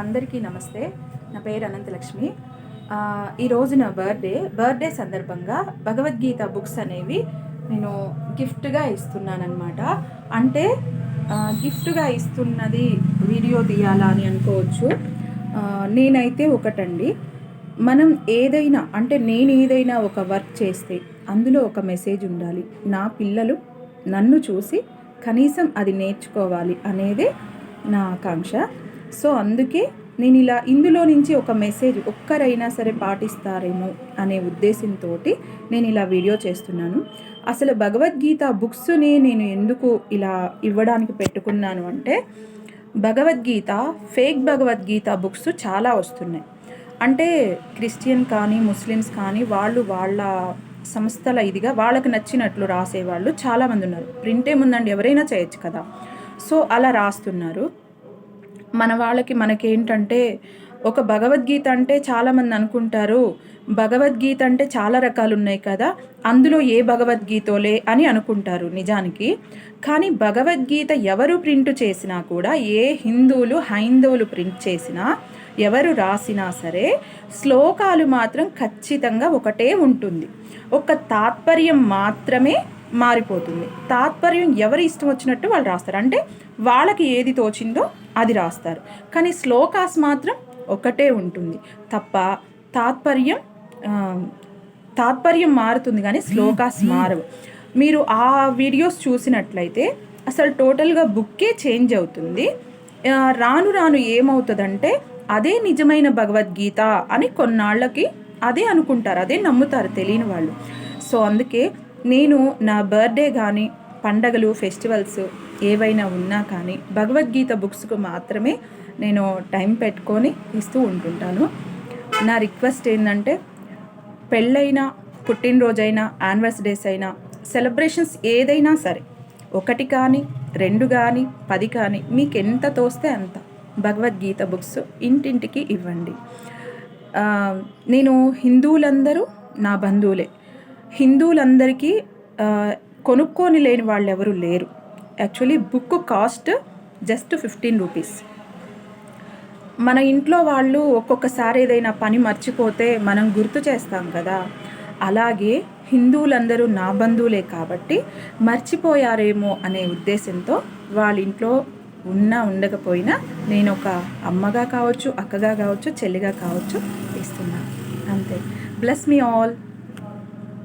అందరికీ నమస్తే. నా పేరు అనంతలక్ష్మి. ఈరోజు నా బర్త్డే సందర్భంగా భగవద్గీత బుక్స్ అనేవి నేను గిఫ్ట్గా ఇస్తున్నానన్నమాట. అంటే గిఫ్ట్గా ఇస్తున్నది వీడియో తీయాలా అని అనుకోవచ్చు. నేనైతే ఒకటండి, మనం ఏదైనా అంటే నేను ఏదైనా ఒక వర్క్ చేస్తే అందులో ఒక మెసేజ్ ఉండాలి. నా పిల్లలు నన్ను చూసి కనీసం అది నేర్చుకోవాలి అనేదే నా ఆకాంక్ష. సో అందుకే నేను ఇందులో నుంచి ఒక మెసేజ్ ఒక్కరైనా సరే పాటిస్తారేమో అనే ఉద్దేశంతో నేను ఇలా వీడియో చేస్తున్నాను. అసలు భగవద్గీత బుక్స్ని నేను ఎందుకు ఇలా ఇవ్వడానికి పెట్టుకున్నాను అంటే, భగవద్గీత ఫేక్ భగవద్గీత బుక్స్ చాలా వస్తున్నాయి. అంటే క్రిస్టియన్ కానీ ముస్లిమ్స్ కానీ వాళ్ళ సంస్థల ఇదిగా వాళ్ళకి నచ్చినట్లు రాసేవాళ్ళు చాలామంది ఉన్నారు. ప్రింట్ ఏముందండి, ఎవరైనా చేయొచ్చు కదా. సో అలా రాస్తున్నారు. మనకేంటంటే ఒక భగవద్గీత అంటే చాలామంది అనుకుంటారు, భగవద్గీత అంటే చాలా రకాలు ఉన్నాయి కదా, అందులో ఏ భగవద్గీతోలే అని అనుకుంటారు నిజానికి. కానీ భగవద్గీత ఎవరు ప్రింట్ చేసినా కూడా, ఏ హైందవులు ప్రింట్ చేసినా, ఎవరు రాసినా సరే శ్లోకాలు మాత్రం ఖచ్చితంగా ఒకటే ఉంటుంది. ఒక తాత్పర్యం మాత్రమే మారిపోతుంది. తాత్పర్యం ఎవరి ఇష్టం వచ్చినట్టు వాళ్ళు రాస్తారు. అంటే వాళ్ళకి ఏది తోచిందో అది రాస్తారు. కానీ శ్లోకాస్ మాత్రం ఒకటే ఉంటుంది తప్ప తాత్పర్యం మారుతుంది కానీ శ్లోకాస్ మారవు. మీరు ఆ వీడియోస్ చూసినట్లయితే అసలు టోటల్గా బుక్కే చేంజ్ అవుతుంది. రాను రాను ఏమవుతుందంటే అదే నిజమైన భగవద్గీత అని కొన్నాళ్ళకి అదే అనుకుంటారు, అదే నమ్ముతారు తెలియని వాళ్ళు. సో అందుకే నేను నా బర్త్డే కానీ పండగలు ఫెస్టివల్స్ ఏవైనా ఉన్నా కానీ భగవద్గీత బుక్స్కు మాత్రమే నేను టైం పెట్టుకొని ఇస్తూ ఉంటుంటాను. నా రిక్వెస్ట్ ఏంటంటే, పెళ్ళైనా పుట్టినరోజైనా యానివర్సరీస్ అయినా సెలబ్రేషన్స్ ఏదైనా సరే, 1 కానీ 2 కానీ 10 కానీ మీకు ఎంత తోస్తే అంత భగవద్గీత బుక్స్ ఇంటింటికి ఇవ్వండి. నేను హిందువులందరూ నా బంధువులే. హిందువులందరికీ కొనుక్కొని లేని వాళ్ళు ఎవరు లేరు. Actually book cost just 15 rupees. మన ఇంట్లో వాళ్ళు ఒక్కొక్కసారి ఏదైనా పని మర్చిపోతే మనం గుర్తు చేస్తాం కదా, అలాగే హిందువులందరూ నా బంధువులే కాబట్టి మర్చిపోయారేమో అనే ఉద్దేశంతో వాళ్ళ ఇంట్లో ఉండకపోయినా నేను ఒక అమ్మగా కావచ్చు, అక్కగా కావచ్చు, చెల్లిగా కావచ్చు ఇస్తున్నాను. అంతే. Bless me all.